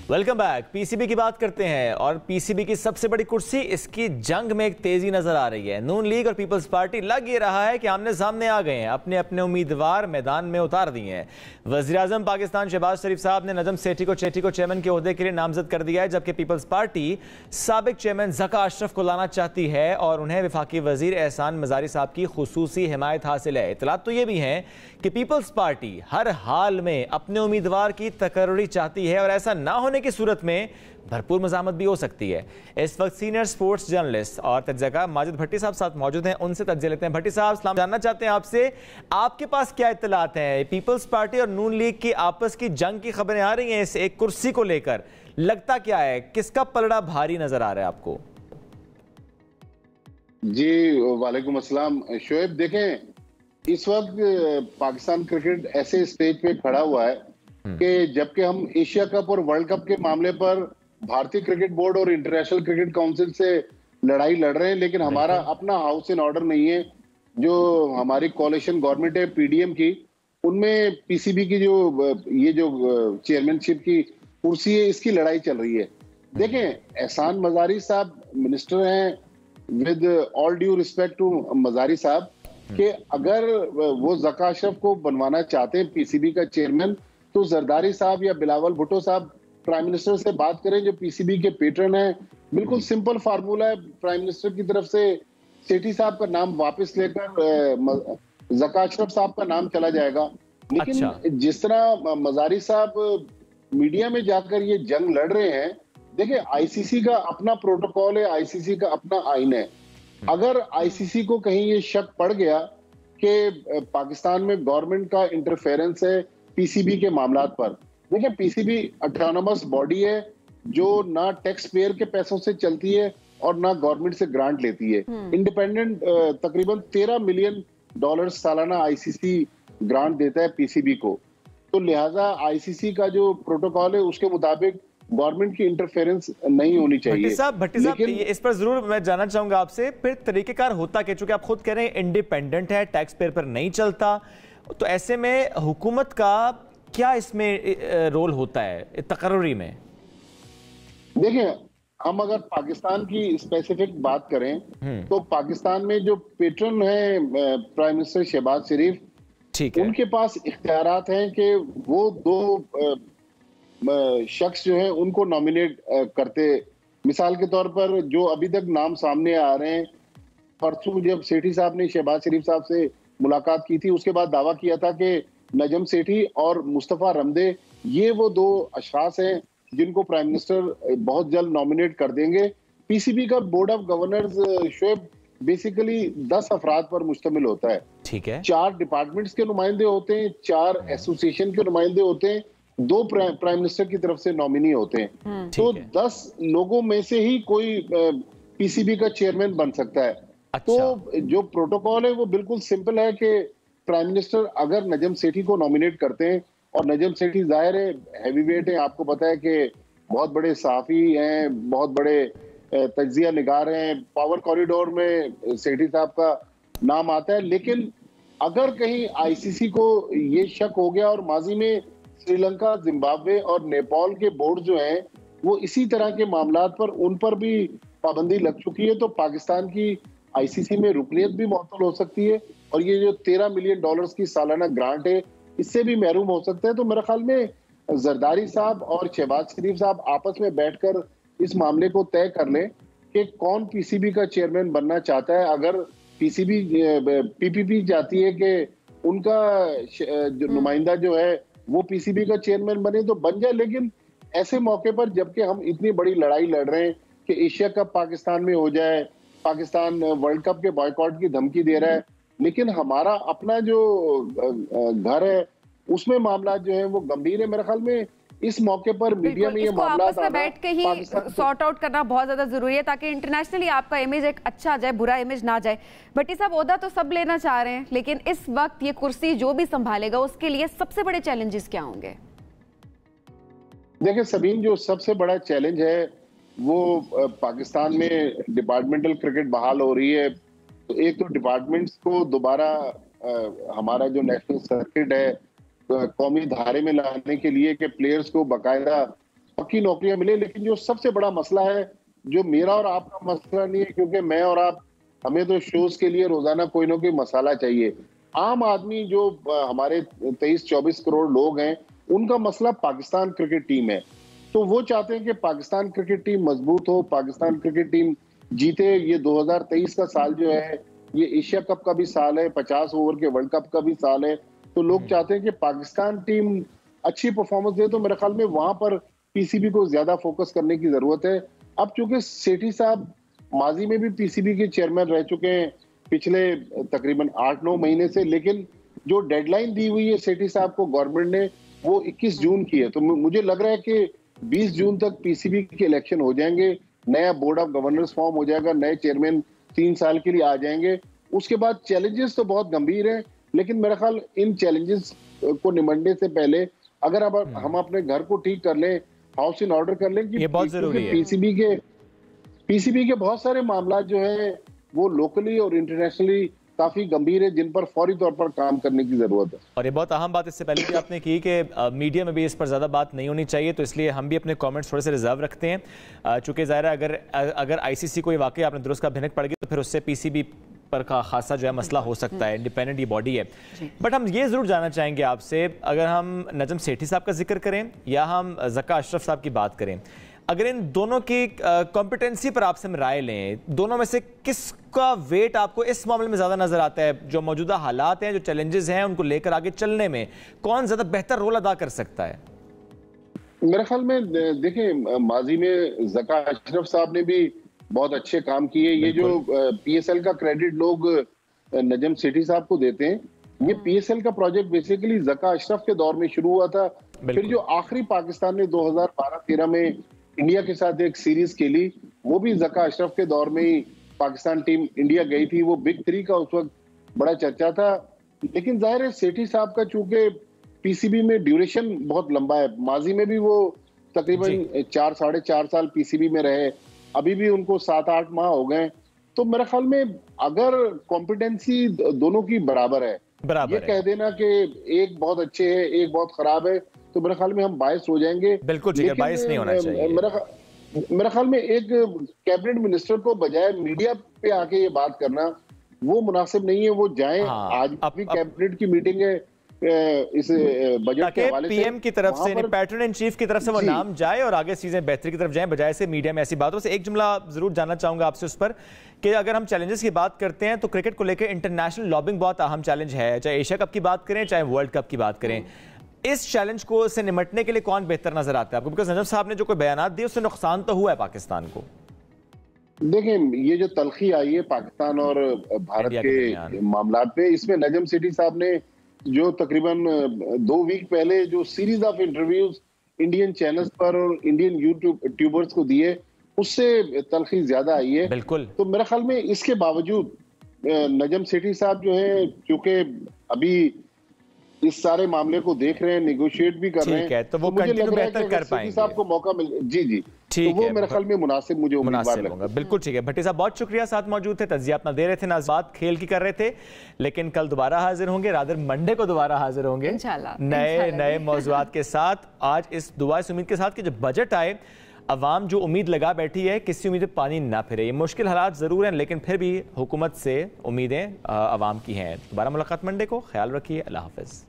Welcome back. PCB की बात करते हैं और पीसीबी की सबसे बड़ी कुर्सी, इसकी जंग में एक तेजी नजर आ रही है। नून लीग और पीपल्स पार्टी लग ये रहा है कि आमने सामने आ गए हैं, अपने अपने उम्मीदवार मैदान में उतार दिए हैं। वजीर आजम पाकिस्तान शहबाज शरीफ साहब ने नजम सेठी को चेयरमैन के ओहदे के लिए नामजद कर दिया है, जबकि पीपल्स पार्टी साबिक चेयरमैन ज़का अशरफ को लाना चाहती है और उन्हें वफाकी वजीर एहसान मजारी साहब की खुसूसी हिमायत हासिल है। इतलात तो ये भी है कि पीपल्स पार्टी हर हाल में अपने उम्मीदवार की तकर्री चाहती है और ऐसा ना होने की सूरत में भरपूर मज़ामत भी हो सकती है। इस वक्त सीनियर स्पोर्ट्स जर्नलिस्ट और तज्ज़िया माजिद भट्टी साहब साथ मौजूद हैं, उनसे तज्ज़िया लेते हैं। भट्टी साहब, सलाम, जानना चाहते हैं आपसे, आपके पास क्या इत्तलात हैं? पीपल्स पार्टी और नून लीग की आपस की जंग की खबरें आ रही हैं इस एक कुर्सी को लेकर, लगता क्या है, किसका पलड़ा भारी नजर आ रहा है आपको? जी वालेकुम अस्सलाम शोएब, देखें इस वक्त पाकिस्तान क्रिकेट ऐसे स्टेज पे खड़ा हुआ है कि जबकि हम एशिया कप और वर्ल्ड कप के मामले पर भारतीय क्रिकेट बोर्ड और इंटरनेशनल क्रिकेट काउंसिल से लड़ाई लड़ रहे हैं, लेकिन हमारा अपना हाउस इन ऑर्डर नहीं है। जो हमारी कोalition गवर्नमेंट है पीडीएम की, उनमें पीसीबी की जो चेयरमैनशिप की कुर्सी है, इसकी लड़ाई चल रही है। देखें, एहसान मजारी साहब मिनिस्टर हैं, with all due respect to Mazari साहब, कि अगर वो ज़का अशरफ को बनवाना चाहते हैं पीसीबी का चेयरमैन, तो जरदारी साहब या बिलावल भुट्टो साहब प्राइम मिनिस्टर से बात करें, जो पीसीबी के पेट्रन हैं। बिल्कुल सिंपल फार्मूला है, प्राइम मिनिस्टर की तरफ से सेठी साहब का नाम वापस लेकर ज़का अशरफ साहब का नाम चला जाएगा। लेकिन जिस तरह मजारी साहब मीडिया में जाकर ये जंग लड़ रहे हैं, देखिए आईसीसी का अपना प्रोटोकॉल है, आईसीसी का अपना आइन है। अगर आईसीसी को कहीं ये शक पड़ गया कि पाकिस्तान में गवर्नमेंट का इंटरफेरेंस है पीसीबी के मामलात पर, देखिए पीसीबी ऑटोनोमस बॉडी है जो ना टैक्स पेयर के पैसों से चलती है और ना गवर्नमेंट से ग्रांट लेती है। इंडिपेंडेंट तकरीबन $13 मिलियन सालाना आईसीसी ग्रांट देता है पीसीबी को। तो लिहाजा आईसीसी का जो प्रोटोकॉल है उसके मुताबिक गवर्नमेंट की इंटरफेरेंस नहीं होनी चाहिए। भट्टी साहब, इस पर जरूर मैं जानना चाहूंगा आपसे, फिर तरीकेकार होता क्या? चूंकि आप खुद कह रहे हैं इंडिपेंडेंट है, टैक्स पेयर पर नहीं चलता, तो ऐसे में हुकूमत का क्या इसमें रोल होता है तकर्री में? देखिए, हम अगर पाकिस्तान की स्पेसिफिक बात करें तो पाकिस्तान में जो पेट्रन है प्राइम मिनिस्टर शहबाज शरीफ, ठीक है, उनके पास इख्तियारात हैं कि वो दो शख्स जो है उनको नॉमिनेट करते। मिसाल के तौर पर जो अभी तक नाम सामने आ रहे हैं, परसों जब सेठी साहब ने शहबाज शरीफ साहब से मुलाकात की थी, उसके बाद दावा किया था कि नजम सेठी और मुस्तफा रमदे ये वो दो अशखास हैं जिनको प्राइम मिनिस्टर बहुत जल्द नॉमिनेट कर देंगे। पीसीबी का board of governors Shoaib basically 10 अफराद पर मुश्तमिल होता है। ठीक है, 4 डिपार्टमेंट्स के नुमाइंदे होते हैं, 4 एसोसिएशन के नुमाइंदे होते हैं, 2 प्राइम मिनिस्टर की तरफ से नॉमिनी होते हैं। तो 10 लोगों में से ही कोई पीसीबी का चेयरमैन बन सकता है। तो जो प्रोटोकॉल है वो बिल्कुल सिंपल है कि प्राइम मिनिस्टर अगर नजम सेठी को नॉमिनेट करते हैं, और नजम सेठी जाहिर है हैवीवेट है, आपको पता है कि बहुत बड़े सहाफी हैं, बहुत बड़े तज्जिया निगार हैं, पावर कॉरिडोर में सेठी साहब का नाम आता है। लेकिन अगर कहीं आईसीसी को ये शक हो गया, और माजी में श्रीलंका, जिम्बाब्वे और नेपाल के बोर्ड जो हैं वो इसी तरह के मामलात पर उन पर भी पाबंदी लग चुकी है, तो पाकिस्तान की आईसीसी में रुकनियत भी मुअत्तल हो सकती है, और ये जो $13 मिलियन की सालाना ग्रांट है इससे भी महरूम हो सकते हैं। तो मेरे ख्याल में जरदारी साहब और शहबाज शरीफ साहब आपस में बैठकर इस मामले को तय कर लें कि कौन पीसीबी का चेयरमैन बनना चाहता है। अगर पीपीपी चाहती है कि उनका जो नुमाइंदा जो है वो पीसीबी का चेयरमैन बने तो बन जाए, लेकिन ऐसे मौके पर जबकि हम इतनी बड़ी लड़ाई लड़ रहे हैं कि एशिया कप पाकिस्तान में हो जाए, पाकिस्तान वर्ल्ड कप के बॉयकॉट की धमकी दे रहा है, लेकिन हमारा अपना जो घर है उसमें मामला जो है वो गंभीर है। मेरे ख्याल में इस मौके पर मीडिया में ये मामला आपस में बैठ के ही सॉर्ट आउट करना बहुत ज्यादा जरूरी है, ताकि इंटरनेशनली आपका इमेज एक अच्छा जाए, बुरा इमेज ना जाए। भट्टी साहब, ओहदा तो सब लेना चाह रहे हैं, लेकिन इस वक्त ये कुर्सी जो भी संभालेगा उसके लिए सबसे बड़े चैलेंजेस क्या होंगे? देखिए सबीन, जो सबसे बड़ा चैलेंज है वो पाकिस्तान में डिपार्टमेंटल क्रिकेट बहाल हो रही है। तो एक तो डिपार्टमेंट्स को दोबारा हमारा जो नेशनल सर्किट है कौमी धारे में लाने के लिए कि प्लेयर्स को बाकायदा पक्की नौकरियां मिले। लेकिन जो सबसे बड़ा मसला है, जो मेरा और आपका मसला नहीं है, क्योंकि मैं और आप, हमें तो शोज के लिए रोजाना कोई ना कोई मसाला चाहिए। आम आदमी जो हमारे 23-24 करोड़ लोग हैं, उनका मसला पाकिस्तान क्रिकेट टीम है। तो वो चाहते हैं कि पाकिस्तान क्रिकेट टीम मजबूत हो, पाकिस्तान क्रिकेट टीम जीते। ये 2023 का साल जो है, ये एशिया कप का भी साल है, 50 ओवर के वर्ल्ड कप का भी साल है। तो लोग चाहते हैं कि पाकिस्तान टीम अच्छी परफॉर्मेंस दे। तो मेरे ख्याल में वहां पर पीसीबी को ज्यादा फोकस करने की जरूरत है। अब चूंकि सेठी साहब माजी में भी पीसीबी के चेयरमैन रह चुके हैं पिछले तकरीबन 8-9 महीने से, लेकिन जो डेडलाइन दी हुई है सेठी साहब को गवर्नमेंट ने, वो 21 जून की है। तो मुझे लग रहा है कि 20 जून तक पीसीबी के इलेक्शन हो जाएंगे, नया बोर्ड ऑफ गवर्नर्स फॉर्म हो जाएगा, नए चेयरमैन 3 साल के लिए आ जाएंगे। उसके बाद चैलेंजेस तो बहुत गंभीर हैं, लेकिन मेरा ख्याल इन चैलेंजेस को निपटने से पहले अगर अब हम अपने घर को ठीक कर लें, हाउस इन ऑर्डर कर लें, कि ये बहुत जरूरी है। पीसीबी के बहुत सारे मामला जो है वो लोकली और इंटरनेशनली काफी गंभीर है, जिन पर फौरी तौर पर काम करने की जरूरत है। और ये बहुत अहम बात इससे पहले भी आपने की कि मीडिया में भी इस पर ज़्यादा बात नहीं होनी चाहिए, तो इसलिए हम भी अपने कमेंट्स थोड़े से रिजर्व रखते हैं। चूंकि ज़ाहिर है अगर आईसीसी को ये वाकई आपने दुरुस्त का भिनक पड़ गई, तो फिर उससे पीसीबी पर का खासा जो है मसला हो सकता है। इंडिपेंडेंट ये बॉडी है। बट हम ये ज़रूर जानना चाहेंगे आपसे, अगर हम नजम सेठी साहब का जिक्र करें या हम ज़का अशरफ साहब की बात करें, अगर इन दोनों की कॉम्पिटेंसी पर आपसे हम राय लें, दोनों में से किसका वेट आपको इस मामले में ज़्यादा नजर आता है? जो मौजूदा हालात हैं, जो चैलेंजेस हैं, उनको लेकर आगे चलने में कौन ज़्यादा बेहतर रोल अदा कर सकता है? मेरे ख्याल में देखें, माजी में ज़का अशरफ साहब ने भी बहुत अच्छे काम किए। ये जो पीएसएल का क्रेडिट लोग नजम सेठी साहब को देते हैं, ये पीएसएल का प्रोजेक्ट बेसिकली ज़का अशरफ के दौर में शुरू हुआ था। फिर जो आखिरी पाकिस्तान ने 2012-13 में इंडिया के साथ एक सीरीज खेली, वो भी ज़का अशरफ के दौर में ही पाकिस्तान टीम इंडिया गई थी। वो बिग 3 का उस वक्त बड़ा चर्चा था। लेकिन जाहिर है सेठी साहब का चूंकि पीसीबी में ड्यूरेशन बहुत लंबा है, माजी में भी वो तकरीबन 4-4.5 साल पीसीबी में रहे, अभी भी उनको 7-8 माह हो गए। तो मेरे ख्याल में अगर कॉम्पिटेंसी दोनों की बराबर है, ये कह देना कि एक बहुत अच्छे है, एक बहुत खराब है, तो मेरे ख्याल में हम बायस हो जाएंगे। बिल्कुल ठीक है, बायस नहीं होना चाहिए। मेरे ख्याल में एक कैबिनेट मिनिस्टर को बजाय मीडिया पे आके ये बात करना वो मुनासिब नहीं है। वो जाएं, आज भी कैबिनेट की मीटिंग है इस बजट के हवाले से, पीएम की तरफ से, पैटर्न इन चीफ की तरफ से वो नाम जाए और आगे चीजें बेहतरी की तरफ जाएं, बजाय से मीडिया में ऐसी बातों से। एक जुमला जरूर जानना चाहूंगा आपसे उस पर कि अगर हम चैलेंजेस की बात करते हैं तो क्रिकेट को लेकर इंटरनेशनल लॉबिंग बहुत अहम चैलेंज है, चाहे एशिया कप की बात करें चाहे वर्ल्ड कप की बात करें। इस चैलेंज को से निपटने के लिए कौन बेहतर नजर आता है आपको? बिकॉज नजम साहब ने जो कोई बयान दिए उससे नुकसान तो हुआ है पाकिस्तान को। देखें, ये जो तलखी आई है पाकिस्तान और भारत के मामला पे, इसमें नजम सेठी साहब ने जो तकरीबन 2 वीक पहले जो series of interviews Indian channels पर और इंडियन यूट्यूबर्स को दिए, उससे तलखी ज्यादा आई है। बिल्कुल। तो मेरे ख्याल में इसके बावजूद नजम सेठी साहब जो है, क्योंकि अभी इस सारे मामले को देख रहे हैं, नेगोशिएट भी कर रहे हैं, तो वो मुझे लग रहा है कि कर पाएंगे। साहब को मौका मिल जी तो वो मेरे ख्याल में मुनासिब मुझे मुनासिब होगा। बिल्कुल ठीक है। भट्टी साहब बहुत शुक्रिया, साथ मौजूद थे, तज्जिया अपना दे रहे थे, नाज़बात खेल की कर रहे थे, लेकिन कल दोबारा हाजिर होंगे, रादर मंडे को दोबारा हाजिर होंगे नए मौज़ूआत के साथ। आज इस दुआ इस उम्मीद के साथ कि जब बजट आए, अवाम जो उम्मीद लगा बैठी है किसी उम्मीद पर पानी ना फिरे। ये मुश्किल हालात जरूर हैं, लेकिन फिर भी हुकूमत से उम्मीदें अवाम की हैं। दोबारा मुलाकात मंडे को, ख्याल रखिए, अल्लाह हाफिज़।